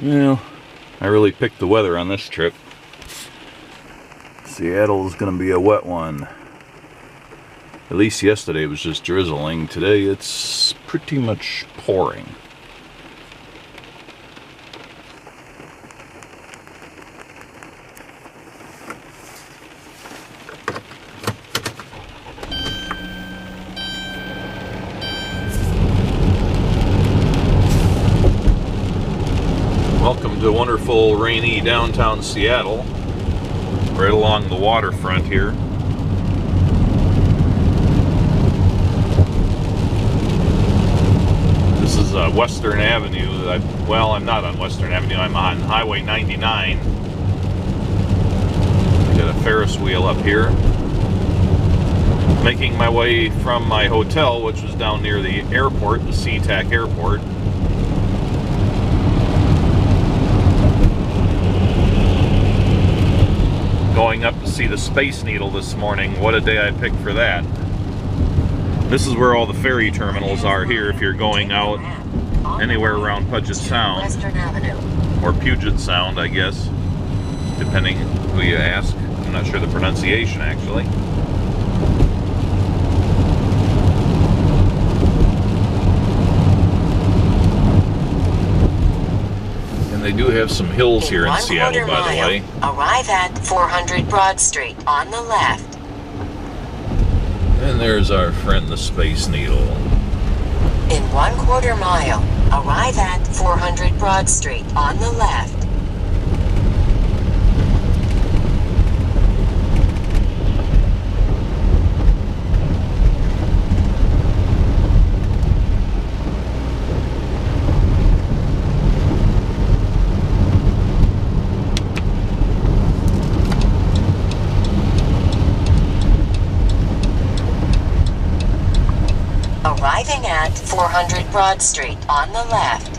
Well, I really picked the weather on this trip. Seattle is going to be a wet one. At least yesterday it was just drizzling. Today it's pretty much pouring. Welcome to wonderful, rainy downtown Seattle, right along the waterfront here. This is Western Avenue. Well, I'm not on Western Avenue, I'm on Highway 99. I got a Ferris wheel up here. Making my way from my hotel, which was down near the airport, the SeaTac airport. Going up to see the Space Needle this morning. What a day I picked for that. This is where all the ferry terminals are here if you're going out anywhere around Puget Sound. Or Puget Sound, I guess, depending who you ask. I'm not sure the pronunciation actually. They do have some hills here in Seattle, by the way. Arrive at 400 Broad Street on the left. And there's our friend, the Space Needle. In 1/4 mile, arrive at 400 Broad Street on the left. Arriving at 400 Broad Street on the left.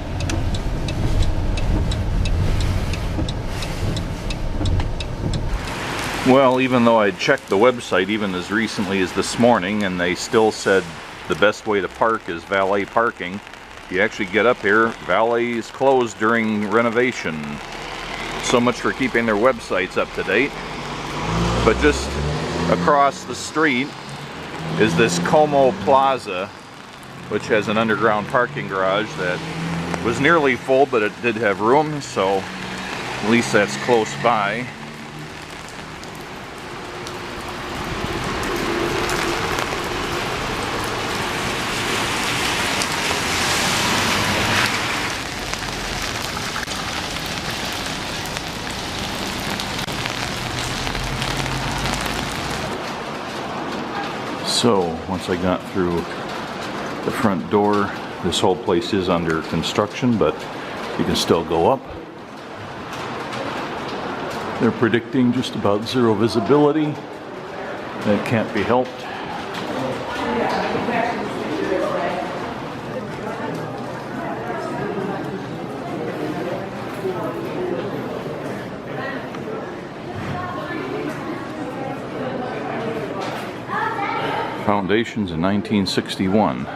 Well, even though I checked the website even as recently as this morning, and they still said the best way to park is valet parking, you actually get up here, valet is closed during renovation. So much for keeping their websites up to date. But just across the street is this Como Plaza, which has an underground parking garage that was nearly full, but it did have room, so at least that's close by. So once I got through the front door, this whole place is under construction, but you can still go up. They're predicting just about zero visibility. That can't be helped. Foundations in 1961.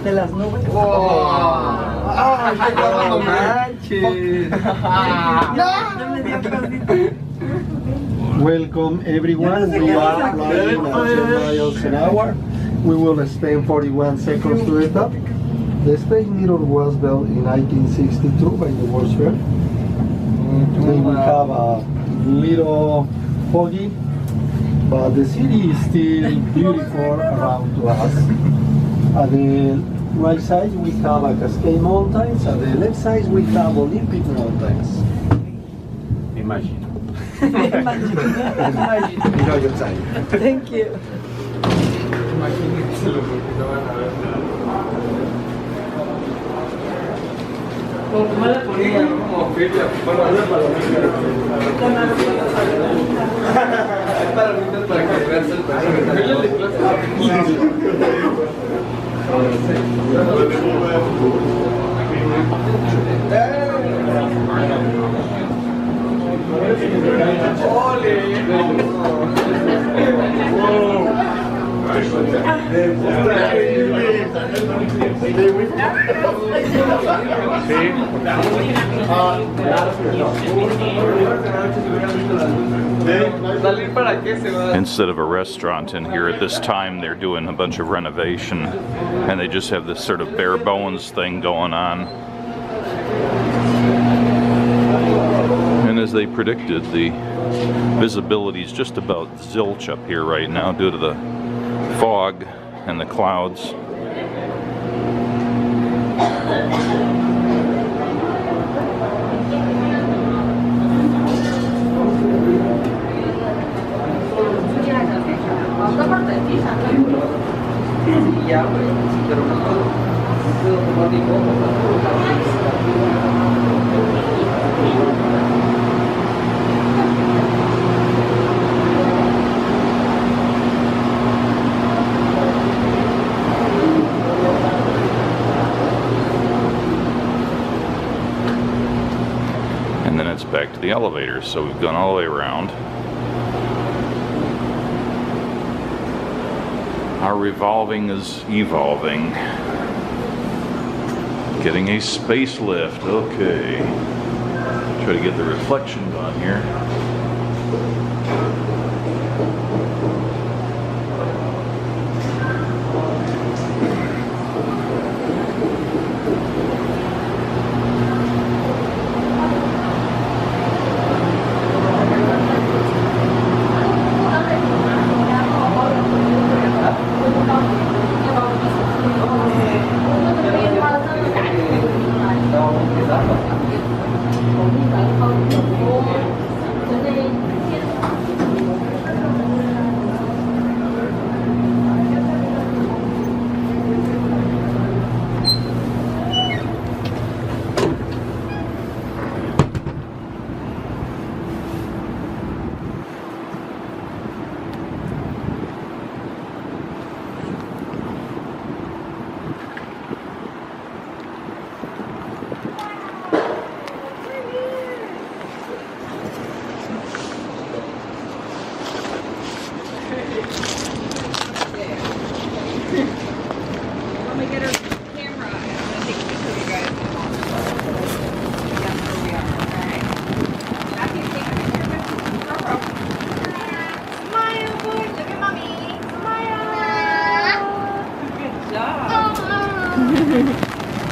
De las nubes. ¡Ay, no manches! Welcome everyone. We are flying at 10 miles an hour. We will spend 41 seconds to the top. The Space Needle was built in 1962 by the World's Fair. Today we have a little foggy, but the city is still beautiful around to us. At the right side we have a Cascade Mountains, at the left side we have Olympic Mountains. Imagine. Enjoy your time. Thank you. ¿Cómo le ponía? Como feria, para las palomitas. Hay palomitas para que veas el Instead of a restaurant in here at this time, they're doing a bunch of renovation, and they just have this sort of bare bones thing going on. And as they predicted, the visibility is just about zilch up here right now due to the fog and the clouds. And then it's back to the elevator, so we've gone all the way around. Our revolving is evolving. Getting a space lift, okay. Try to get the reflections on here.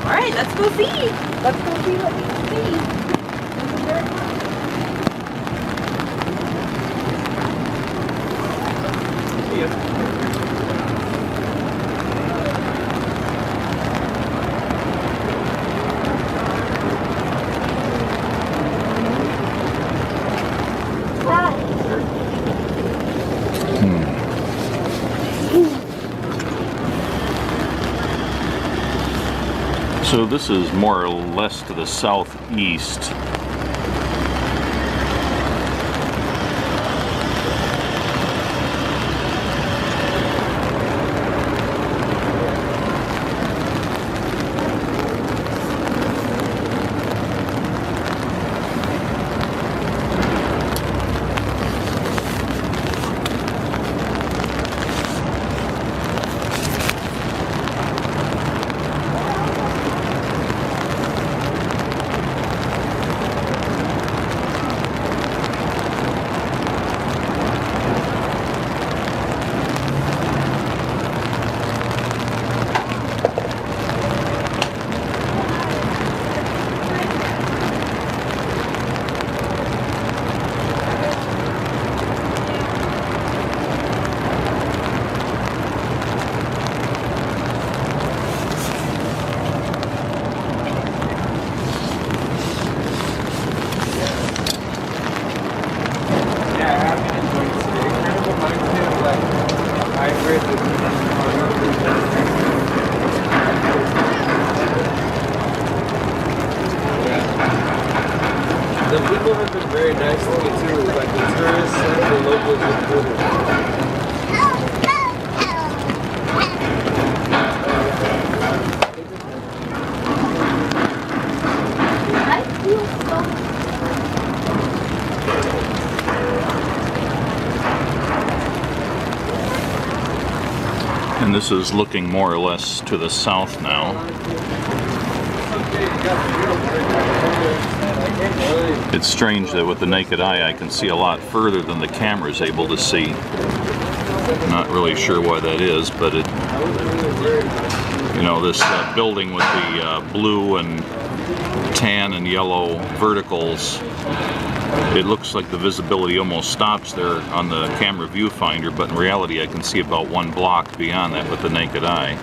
All right, let's go see. Let's go see what we can see. This is very fun. So this is more or less to the southeast. The people have been very nice to me too, like the tourists and the locals have been. And this is looking more or less to the south now. It's strange that with the naked eye I can see a lot further than the camera is able to see. Not really sure why that is, but it, you know, this building with the blue and tan and yellow verticals, it looks like the visibility almost stops there on the camera viewfinder, but in reality I can see about one block beyond that with the naked eye.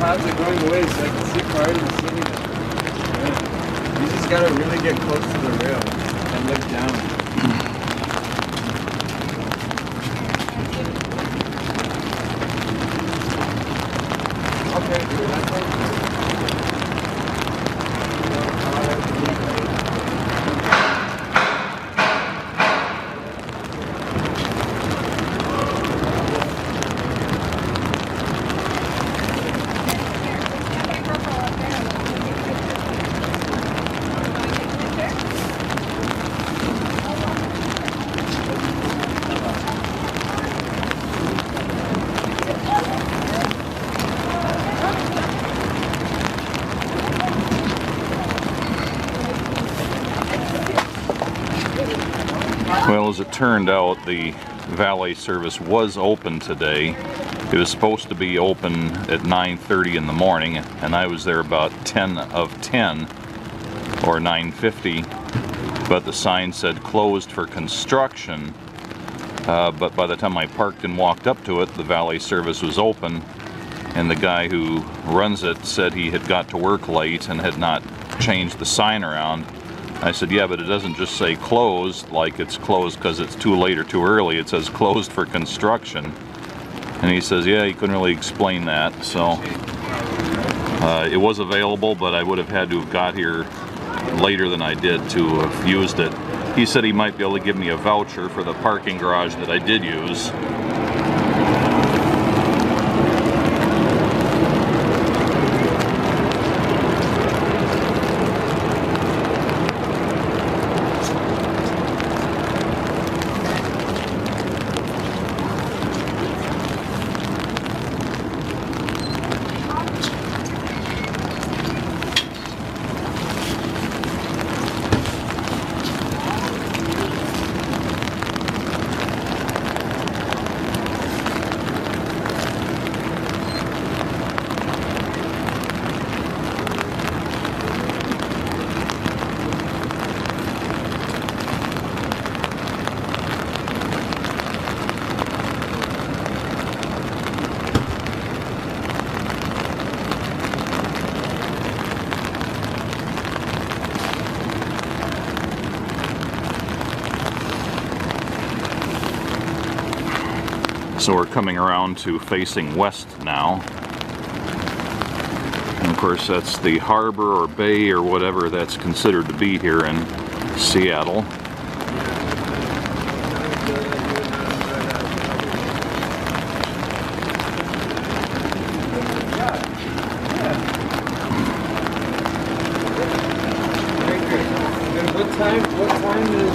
Clouds are going away, so I can see cars in the city now. You just gotta really get close to the rail and look down. Okay, Well, as it turned out, the valet service was open today. It was supposed to be open at 9:30 in the morning, and I was there about 10 of 10, or 9:50, but the sign said closed for construction. But by the time I parked and walked up to it, the valet service was open, and the guy who runs it said he had got to work late and had not changed the sign around. I said, yeah, but it doesn't just say closed, like it's closed because it's too late or too early. It says closed for construction. And he says, yeah, he couldn't really explain that. So it was available, but I would have had to have got here later than I did to have used it. He said he might be able to give me a voucher for the parking garage that I did use. So we're coming around to facing west now. And of course that's the harbor or bay or whatever that's considered to be here in Seattle. What time is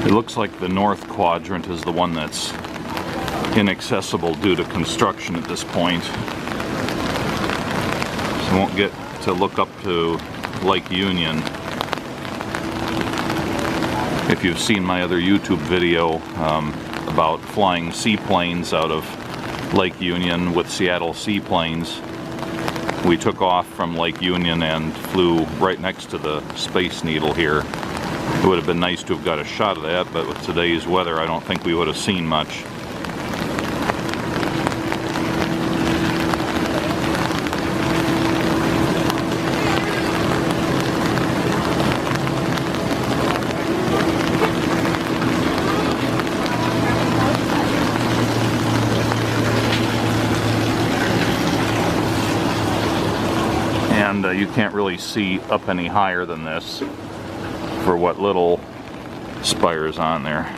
It looks like the north quadrant is the one that's inaccessible due to construction at this point. So I won't get to look up to Lake Union. If you've seen my other YouTube video about flying seaplanes out of Lake Union with Seattle Seaplanes, we took off from Lake Union and flew right next to the Space Needle here. It would have been nice to have got a shot of that, but with today's weather I don't think we would have seen much. and you can't really see up any higher than this for what little spire's on there.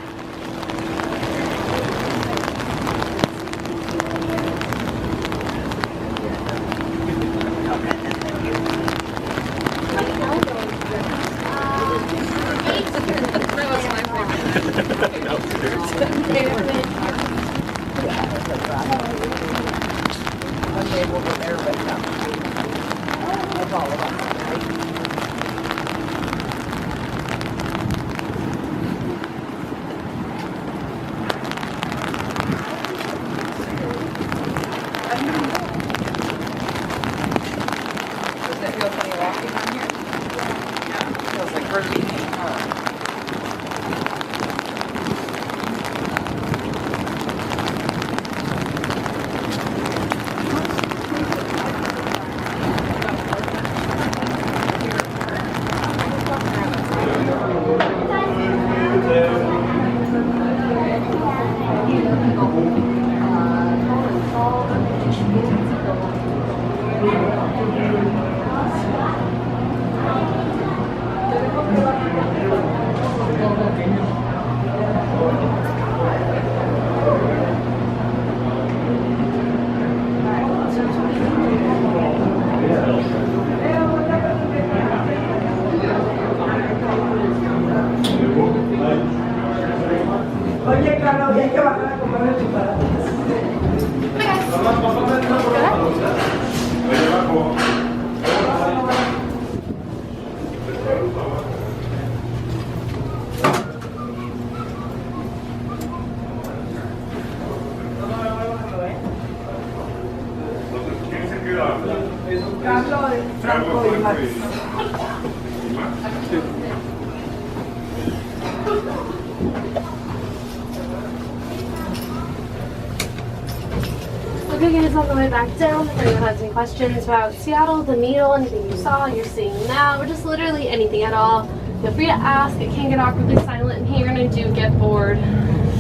Okay guys, on the way back down, if anyone has any questions about Seattle, the Needle, anything you saw, you're seeing now, or just literally anything at all, feel free to ask. It can get awkwardly silent in here and I do get bored.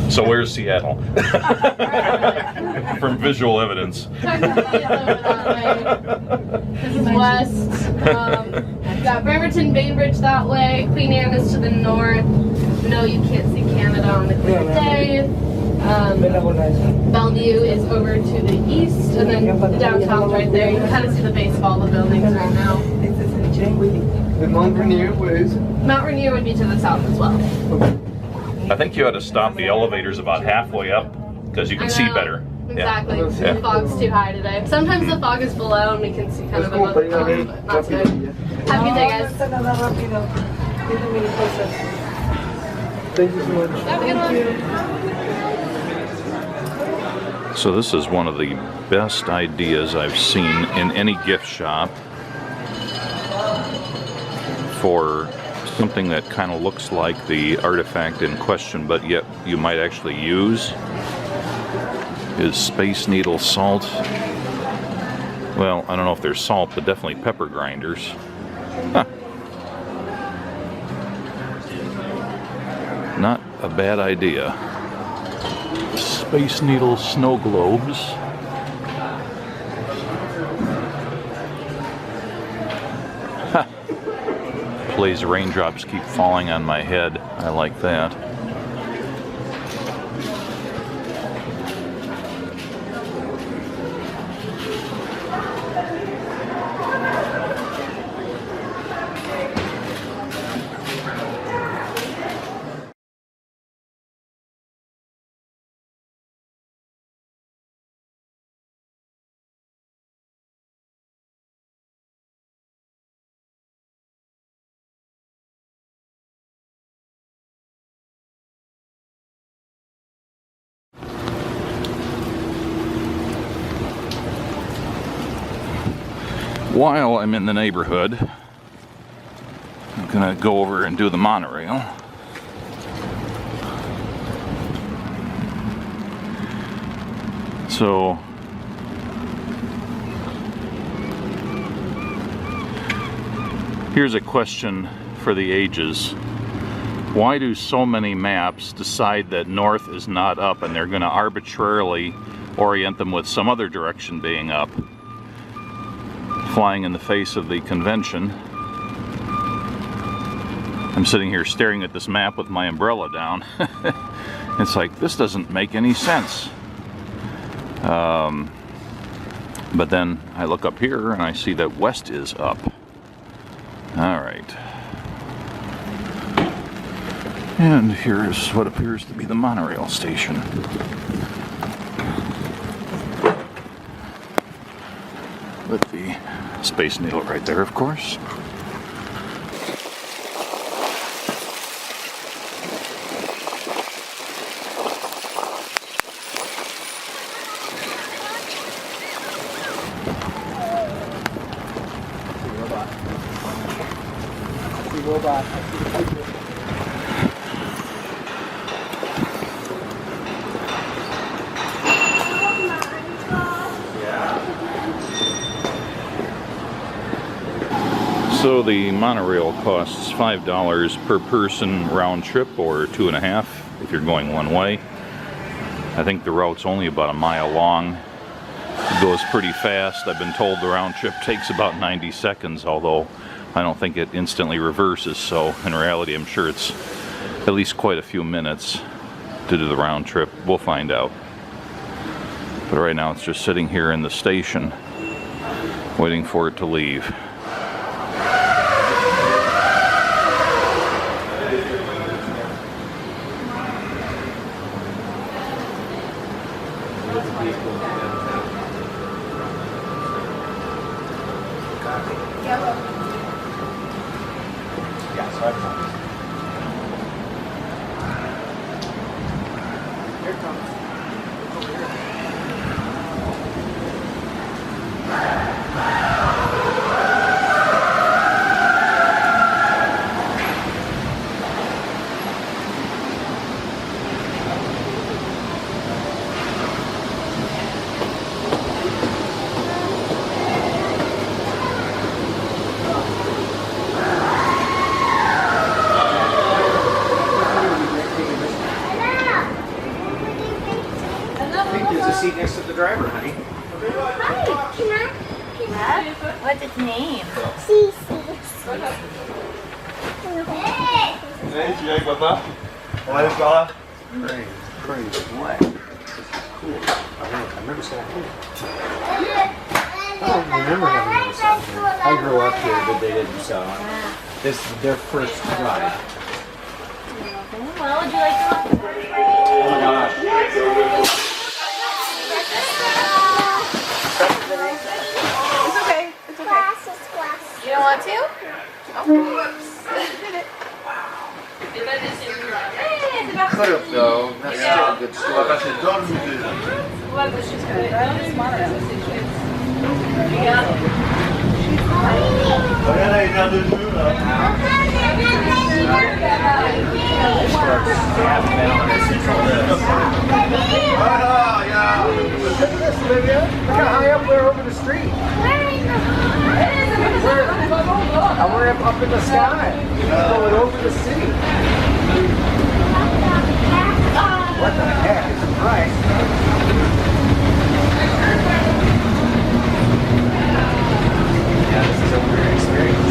So where's Seattle? From visual evidence. This is west. We've got Bremerton, Bainbridge that way. Queen Anne is to the north. No, you can't see Canada on a clear day. Bellevue is over to the east, and then downtown's right there. You can kind of see the base of all the buildings right now. And Mount Rainier, where is it? Mount Rainier would be to the south as well. I think you ought to stop the elevators about halfway up because you can see better. Exactly. Yeah. The fog's too high today. Sometimes the fog is below and we can see kind of above the clouds, but not today. Have a good day, guys. Thank you so much. Have a good one. So this is one of the best ideas I've seen in any gift shop for something that kind of looks like the artifact in question, but yet you might actually use, is Space Needle salt. Well, I don't know if they're salt, but definitely pepper grinders. Huh. Not a bad idea. Space Needle snow globes. Ha. Please, raindrops keep falling on my head. I like that. While I'm in the neighborhood, I'm gonna go over and do the monorail. So here's a question for the ages. Why do so many maps decide that north is not up and they're going to arbitrarily orient them with some other direction being up? flying in the face of the convention. I'm sitting here staring at this map with my umbrella down. It's like, this doesn't make any sense. But then I look up here and I see that west is up. Alright. And here's what appears to be the monorail station. With the Space Needle right there, of course. So the monorail costs $5 per person round trip, or $2.50 if you're going one way. I think the route's only about a mile long. It goes pretty fast. I've been told the round trip takes about 90 seconds, although I don't think it instantly reverses, so in reality I'm sure it's at least quite a few minutes to do the round trip. We'll find out. But right now it's just sitting here in the station waiting for it to leave. Seat next to the driver, honey. Hi, can I? What's its name? Cece. Hey, tu viens avec papa? Ouais, par là. Great, great. What? Cool. I remember saying cool. I don't remember having this out here. I grew up here, but they didn't sell it. This is their first ride. Well, would you like to walk? Oh my gosh. It's okay. It's okay. You don't want to? Oh, whoops. Could have though. That's still good stuff. Look at this, Olivia. Look how high up we're over the street. We're up in the sky. Going over the city. What the heck is right? Yeah, this is a weird experience.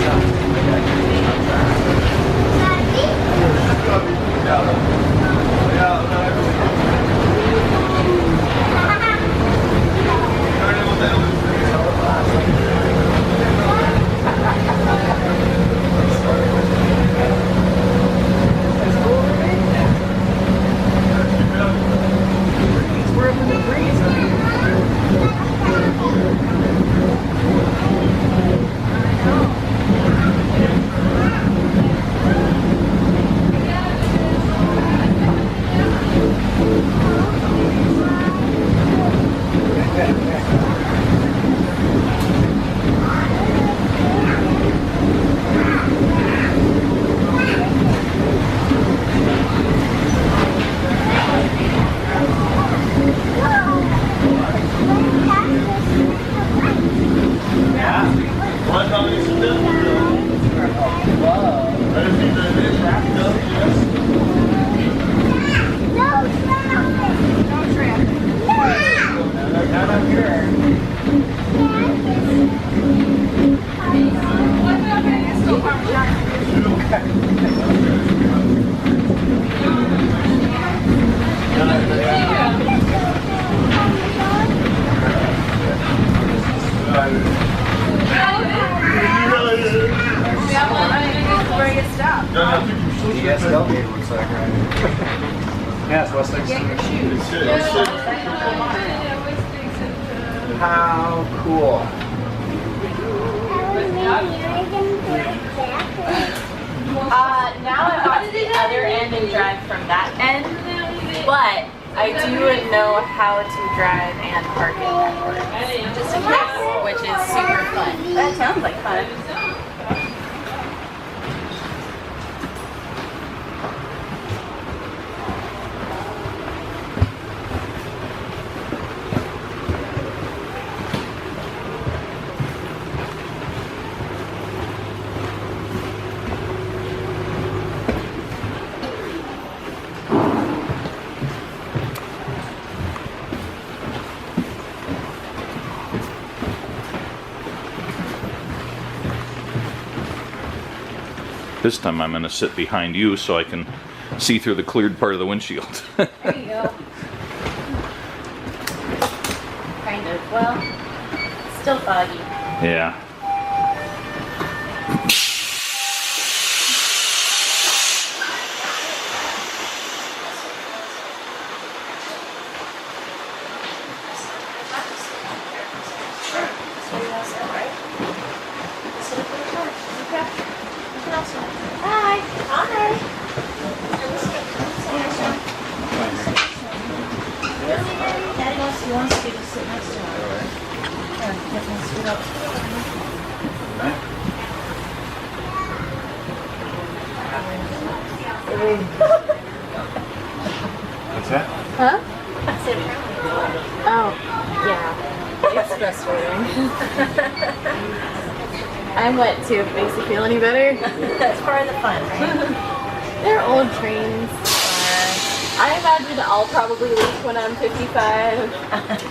How cool. Now I'm on to the other end and drive from that end, but I do know how to drive and park it backwards, just in case, which is super fun. That sounds like fun. This time I'm going to sit behind you so I can see through the cleared part of the windshield. There you go. Kind of. Well, still foggy. Yeah. What's that? Huh? Oh, yeah. It's frustrating. I'm wet too, if it makes you feel any better. That's part of the fun, right? They're old trains. I imagine I'll probably leak when I'm 55.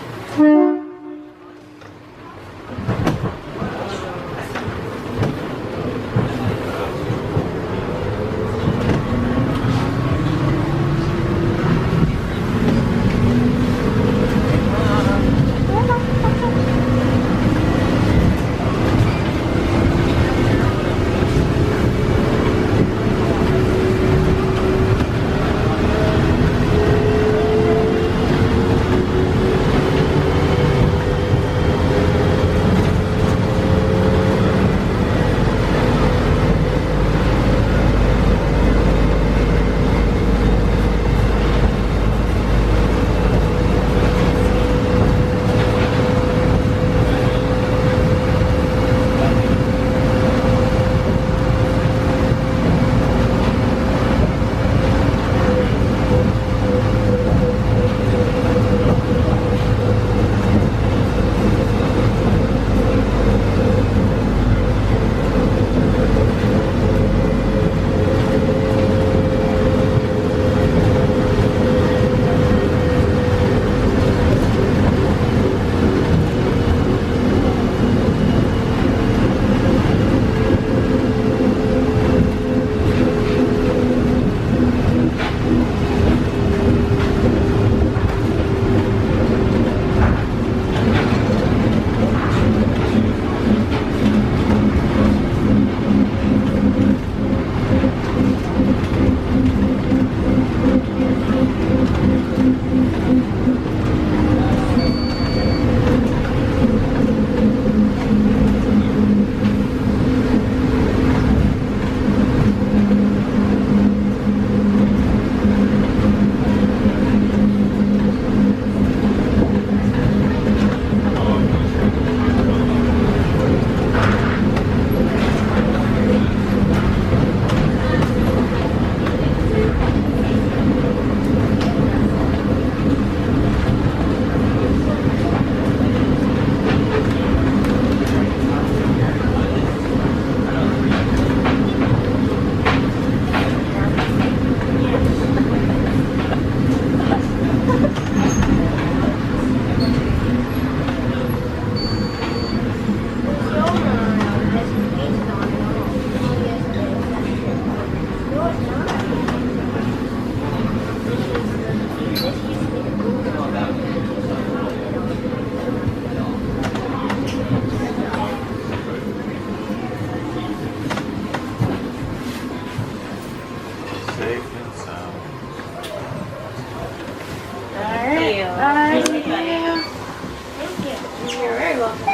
Bye. Thank you. You're very welcome.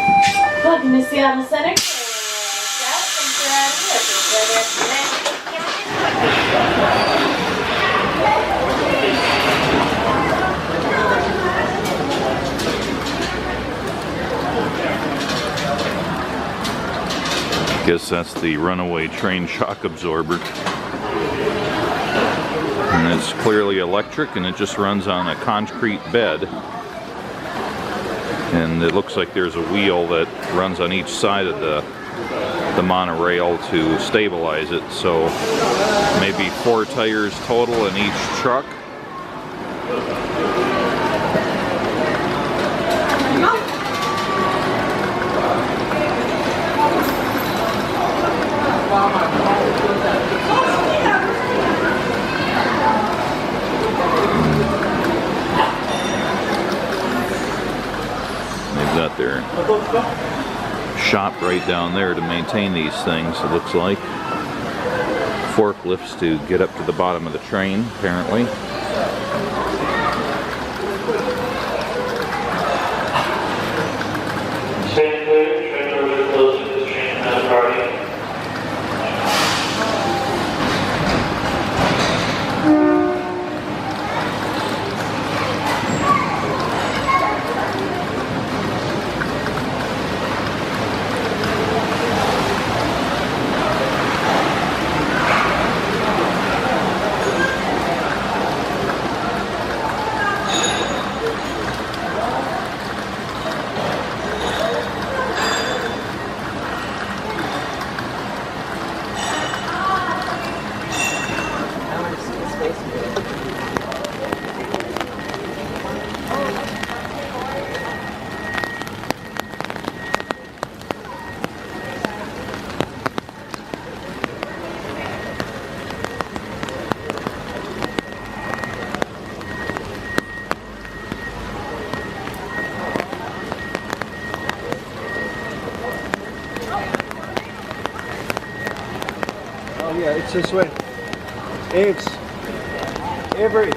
Welcome to Seattle Center. Guess that's the runaway train shock absorber. And it's clearly electric, and it just runs on a concrete bed. And it looks like there's a wheel that runs on each side of the monorail to stabilize it. So maybe 4 tires total in each truck. They've got their shop right down there to maintain these things, it looks like. Forklifts to get up to the bottom of the train, apparently. Stand clear, train doors are closing, this train has departed. Yeah, it's this way. It's Avery.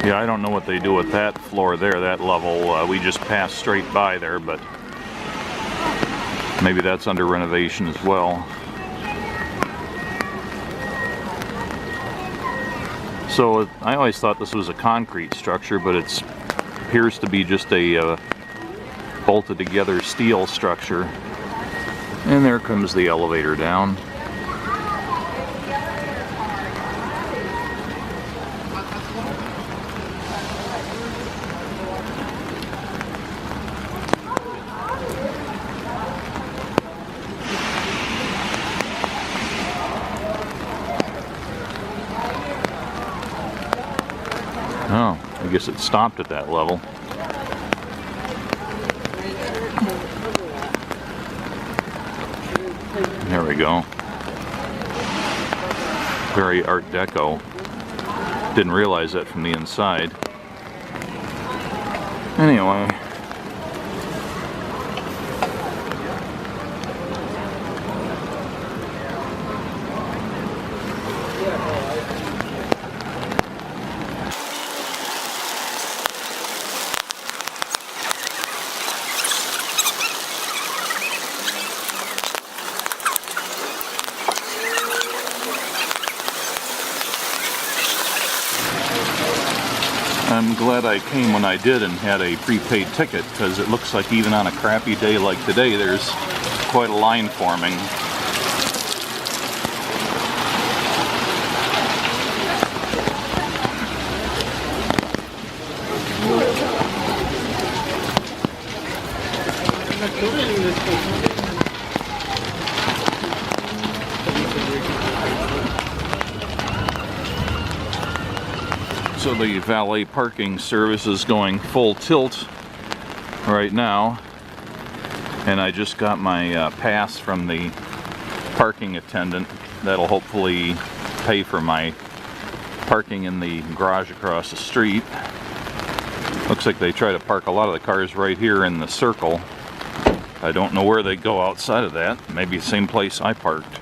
Yeah, I don't know what they do with that floor there, that level. We just passed straight by there, but maybe that's under renovation as well. So I always thought this was a concrete structure, but it appears to be just a bolted together steel structure. And there comes the elevator down. Oh, I guess it stopped at that level. There we go. Very Art Deco. Didn't realize that from the inside. Anyway. I'm glad I came when I did and had a prepaid ticket, because it looks like even on a crappy day like today there's quite a line forming. So the valet parking service is going full tilt right now, and I just got my pass from the parking attendant. That'll hopefully pay for my parking in the garage across the street. Looks like they try to park a lot of the cars right here in the circle. I don't know where they go outside of that. Maybe the same place I parked.